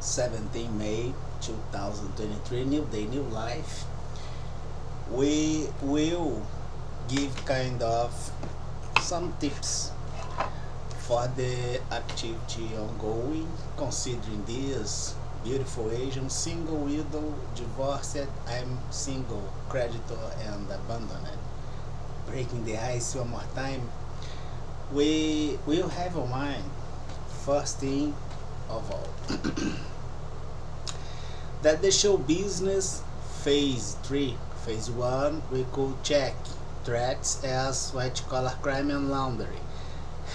17 May 2023, new day, new life. We will give kind of some tips for the activity ongoing, considering this beautiful Asian, single, widow, divorced, I'm single, creditor, and abandoned. Breaking the ice one more time. We will have in mind, first thing of all, that the show business phase 3, phase 1, we could check threats as white collar crime and laundering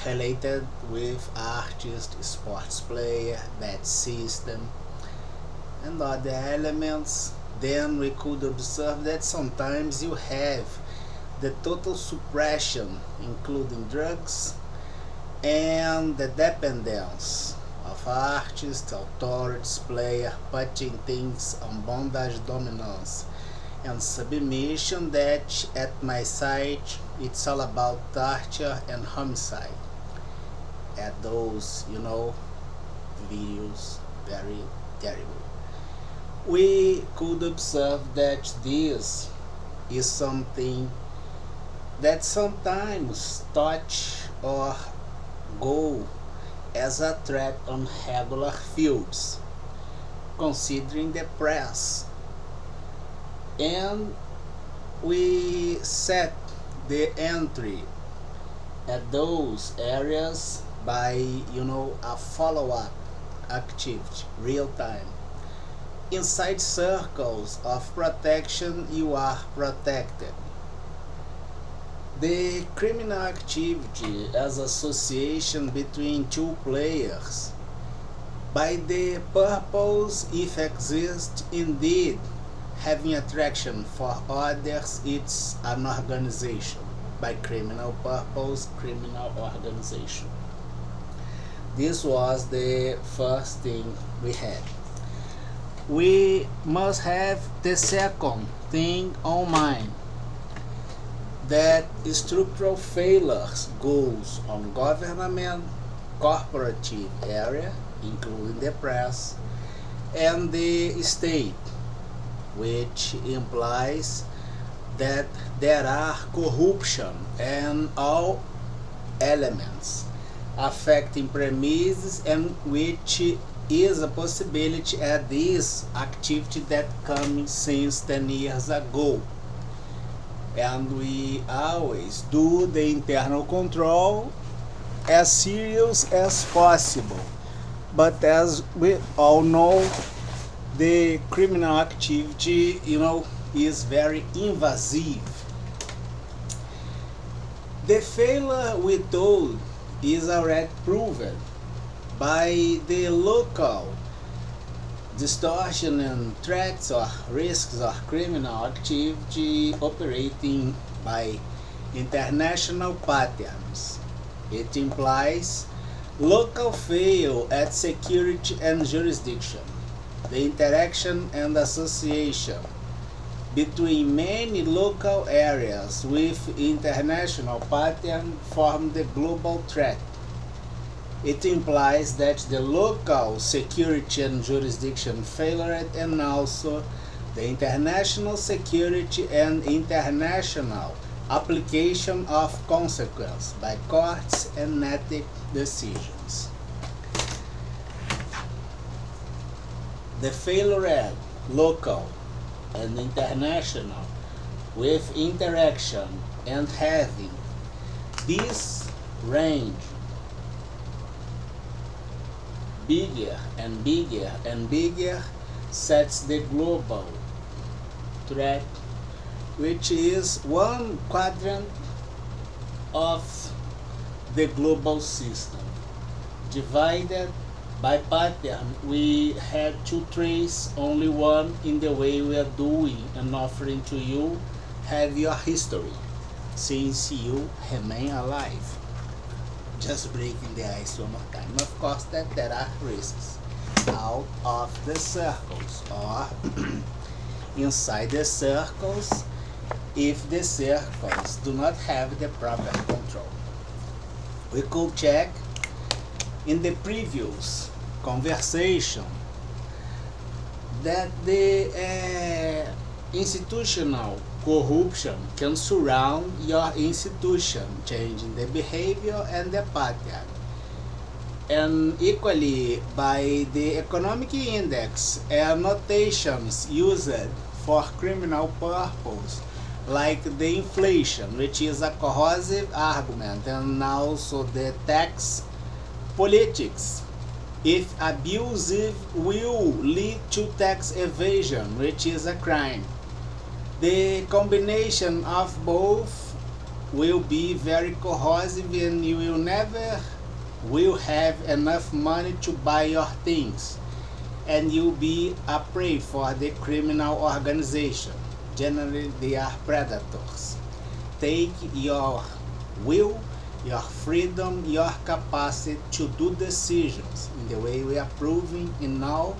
related with artist, sports player, bad system, and other elements. Then we could observe that sometimes you have the total suppression, including drugs, and the dependence of artists, authorities, player, putting things on bondage, dominance, and submission. That at my site it's all about torture and homicide. At those, videos, very terrible. We could observe that this is something that sometimes touch or go as a threat on regular fields, considering the press. And we set the entry at those areas by a follow-up activity, real time. Inside circles of protection, you are protected. The criminal activity as association between two players by the purpose, if exist indeed, having attraction for others, it's an organization. By criminal purpose, criminal organization. This was the first thing we had. We must have the second thing on mind, that structural failures goes on government, corporative area, including the press, and the state, which implies that there are corruption and all elements affecting premises, and which is a possibility at this activity that comes since 10 years ago. And we always do the internal control as serious as possible. But as we all know, the criminal activity, is very invasive. The failure we told is already proven by the local distortion and threats or risks of criminal activity operating by international patterns. It implies local fail at security and jurisdiction. The interaction and association between many local areas with international pattern form the global threat. It implies that the local security and jurisdiction failure, and also the international security and international application of consequence by courts and ethic decisions. The failure local and international with interaction and having this range bigger and bigger and bigger sets the global threat, which is one quadrant of the global system. Divided by pattern, we had to trace only one in the way we are doing and offering to you have your history since you remain alive. Just breaking the ice one more time. Of course that there are risks out of the circles or inside the circles if the circles do not have the proper control. We could check in the previous conversation that the institutional corruption can surround your institution, changing the behavior and the pattern. And equally, by the economic index and notations used for criminal purpose, like the inflation, which is a corrosive argument, and also the tax politics, if abusive, will lead to tax evasion, which is a crime. The combination of both will be very corrosive, and you will never will have enough money to buy your things, and you'll be a prey for the criminal organization. Generally, they are predators. Take your will, your freedom, your capacity to do decisions in the way we are proving in all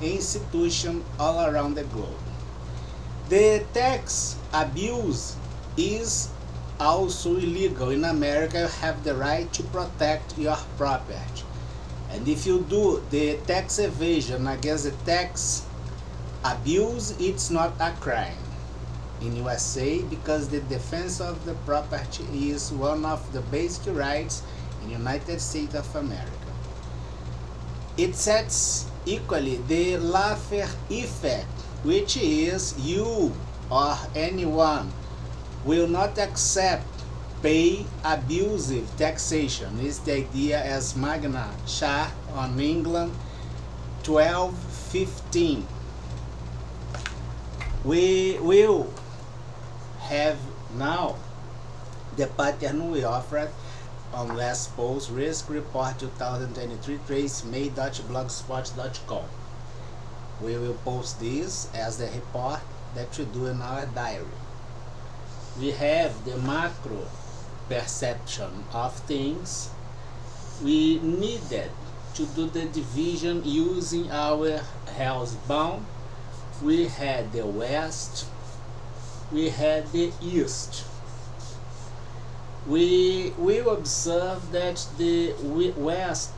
institutions all around the globe. The tax abuse is also illegal. In America, you have the right to protect your property. And if you do the tax evasion against the tax abuse, it's not a crime in USA, because the defense of the property is one of the basic rights in the United States of America. It sets equally the lawfare effect, which is you or anyone will not accept pay abusive taxation. Is the idea as Magna Charta on England 1215. We will have now the pattern we offered on last post, Risk Report 2023, tracemay.blogspot.com. We will post this as the report that we do in our diary. We have the macro perception of things. We needed to do the division using our house bound. We had the West, we had the East. We will observe that the West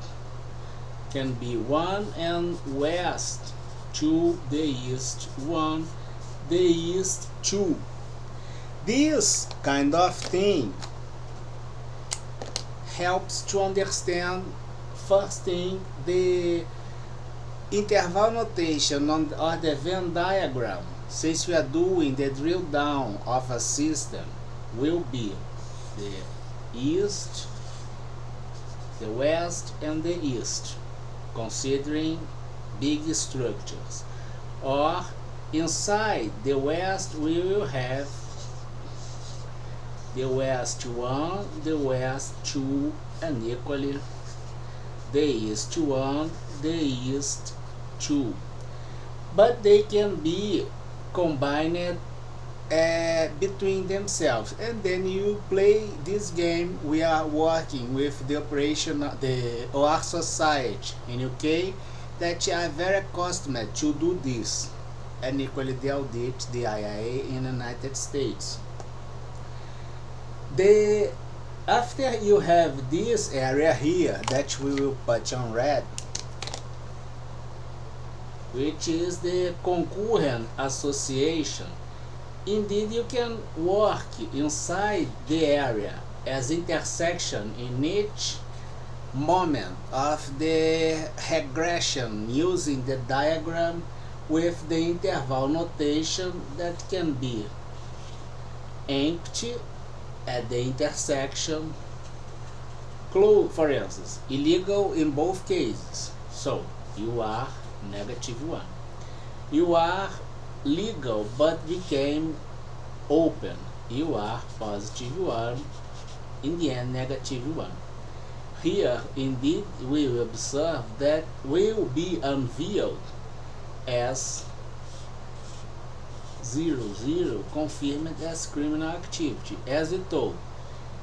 can be 1 and West 2, the East 1, the East 2. This kind of thing helps to understand, first thing, the interval notation on or the Venn diagram. Since we are doing the drill down of a system, will be the East, the West, and the East, considering big structures. Or inside the West, we will have the West 1, the West 2, and equally the East 1, the East 2. But they can be combined between themselves, and then you play this game. We are working with the operation, the OR Society in UK, that are very accustomed to do this, and equally the audit, the IIA in the United States. After you have this area here that we will put on red, which is the concurrent association, indeed you can work inside the area as intersection in each moment of the regression using the diagram with the interval notation that can be empty at the intersection, for instance, illegal in both cases. So you are -1. You are legal but became open. You are +1, in the end -1. Here indeed we will observe that will be unveiled as 00, confirmed as criminal activity. As we told,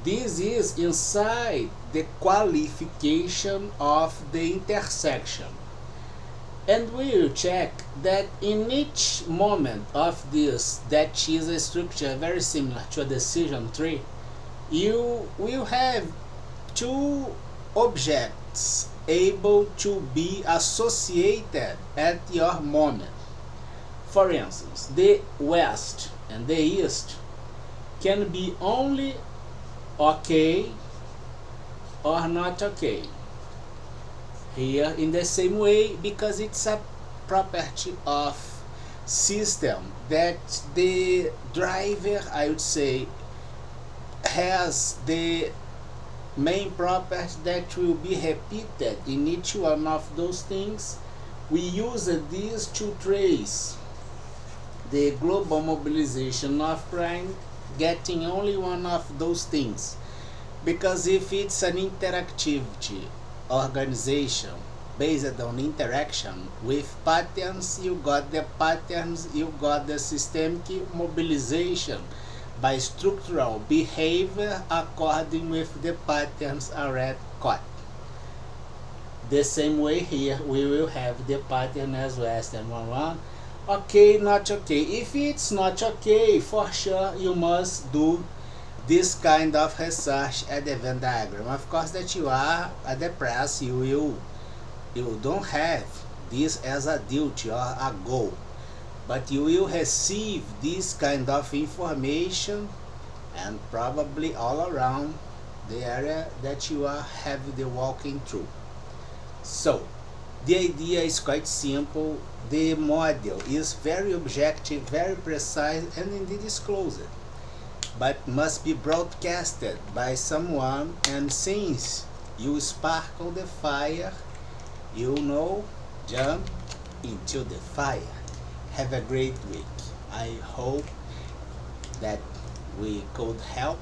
this is inside the qualification of the intersection. And we will check that in each moment of this, that is a structure very similar to a decision tree, you will have two objects able to be associated at your moment. For instance, the west and the east can be only okay or not okay. Here in the same way, because it's a property of system that the driver, I would say, has the main property that will be repeated in each one of those things. We use this to trace the global mobilization of crime getting only one of those things. Because if it's an interactivity organization based on interaction with patterns, you got the patterns, you got the systemic mobilization by structural behavior according with the patterns already caught. The same way here, we will have the pattern as Western 1-1. Okay, not okay. If it's not okay, for sure you must do this kind of research at the Venn diagram. Of course, that you are at the press, you don't have this as a duty or a goal, but you will receive this kind of information and probably all around the area that you are heavily walking through. So the idea is quite simple. The model is very objective, very precise, and indeed disclosed, but must be broadcasted by someone, and since you sparkle the fire, you know, jump into the fire. Have a great week. I hope that we could help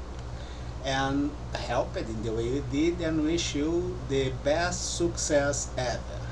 and help it in the way we did, and wish you the best success ever.